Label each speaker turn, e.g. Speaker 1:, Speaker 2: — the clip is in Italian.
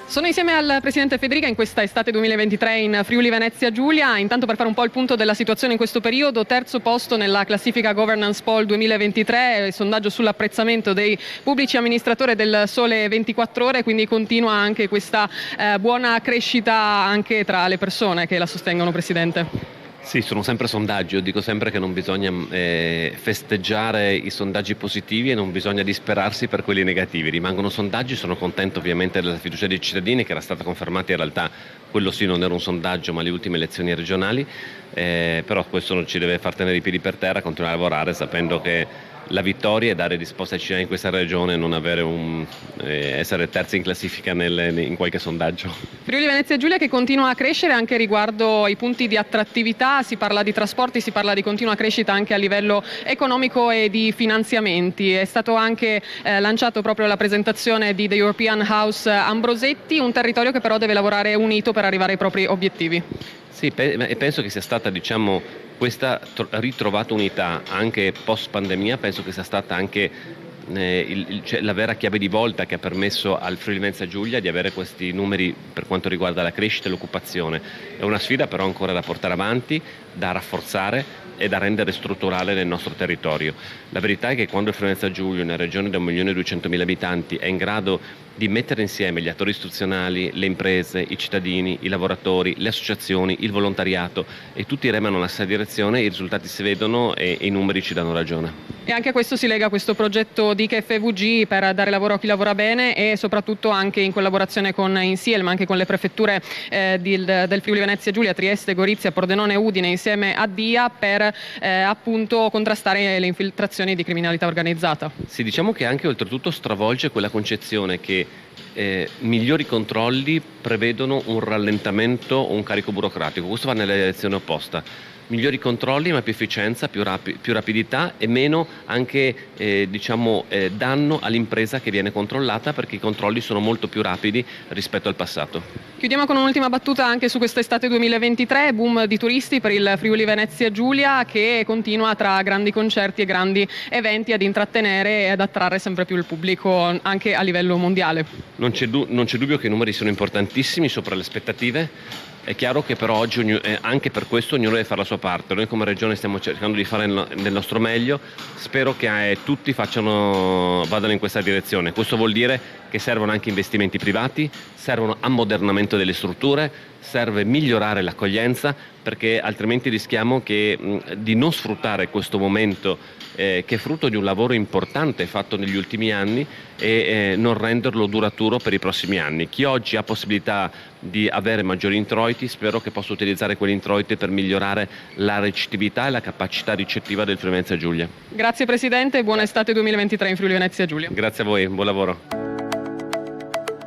Speaker 1: Sono insieme al Presidente Federica in questa estate 2023 in Friuli Venezia Giulia, intanto per fare un po' il punto della situazione in questo periodo, terzo posto nella classifica Governance Poll 2023, sondaggio sull'apprezzamento dei pubblici amministratori del Sole 24 Ore, quindi continua anche questa buona crescita anche tra le persone che la sostengono, Presidente.
Speaker 2: Sì, sono sempre sondaggi, io dico sempre che non bisogna festeggiare i sondaggi positivi e non bisogna disperarsi per quelli negativi, rimangono sondaggi, sono contento ovviamente della fiducia dei cittadini che era stata confermata, in realtà quello sì non era un sondaggio ma le ultime elezioni regionali, però questo non ci deve far tenere i piedi per terra, continuare a lavorare sapendo che la vittoria è dare risposta ai cittadini in questa regione e non avere essere terzi in classifica in qualche sondaggio.
Speaker 1: Friuli Venezia Giulia che continua a crescere anche riguardo ai punti di attrattività, si parla di trasporti, si parla di continua crescita anche a livello economico e di finanziamenti. È stato anche lanciato proprio la presentazione di The European House Ambrosetti, un territorio che però deve lavorare unito per arrivare ai propri obiettivi.
Speaker 2: Sì, e penso che sia stata, questa ritrovata unità anche post pandemia, penso che sia stata anche la vera chiave di volta che ha permesso al Friuli Venezia Giulia di avere questi numeri per quanto riguarda la crescita e l'occupazione. È una sfida però ancora da portare avanti, da rafforzare e da rendere strutturale nel nostro territorio. La verità è che quando il Friuli Venezia Giulia, una regione da 1.200.000 abitanti, è in grado di mettere insieme gli attori istituzionali, le imprese, i cittadini, i lavoratori, le associazioni, il volontariato e tutti remano nella stessa direzione, i risultati si vedono e i numeri ci danno ragione.
Speaker 1: E anche a questo si lega questo progetto di KFVG per dare lavoro a chi lavora bene e soprattutto anche in collaborazione con Insiel, ma anche con le prefetture del Friuli Venezia Giulia, Trieste, Gorizia, Pordenone e Udine insieme a DIA per appunto contrastare le infiltrazioni di criminalità organizzata.
Speaker 2: Sì, diciamo che anche oltretutto stravolge quella concezione che migliori controlli prevedono un rallentamento o un carico burocratico, questo va nella direzione opposta. Migliori controlli ma più efficienza, più rapidità e meno anche danno all'impresa che viene controllata, perché i controlli sono molto più rapidi rispetto al passato.
Speaker 1: Chiudiamo con un'ultima battuta anche su quest'estate 2023, boom di turisti per il Friuli Venezia Giulia che continua tra grandi concerti e grandi eventi ad intrattenere e ad attrarre sempre più il pubblico anche a livello mondiale.
Speaker 2: Non c'è dubbio che i numeri sono importantissimi, sopra le aspettative. È chiaro che però oggi anche per questo ognuno deve fare la sua parte. Noi come Regione stiamo cercando di fare del nostro meglio, spero che tutti vadano in questa direzione. Questo vuol dire che servono anche investimenti privati, servono ammodernamento delle strutture, serve migliorare l'accoglienza, perché altrimenti rischiamo di non sfruttare questo momento che è frutto di un lavoro importante fatto negli ultimi anni e non renderlo duraturo per i prossimi anni. Chi oggi ha possibilità di avere maggiori introiti, spero che possa utilizzare quegli introiti per migliorare la recettività e la capacità ricettiva del Friuli Venezia Giulia.
Speaker 1: Grazie Presidente e buona estate 2023 in Friuli Venezia Giulia.
Speaker 2: Grazie a voi, buon lavoro.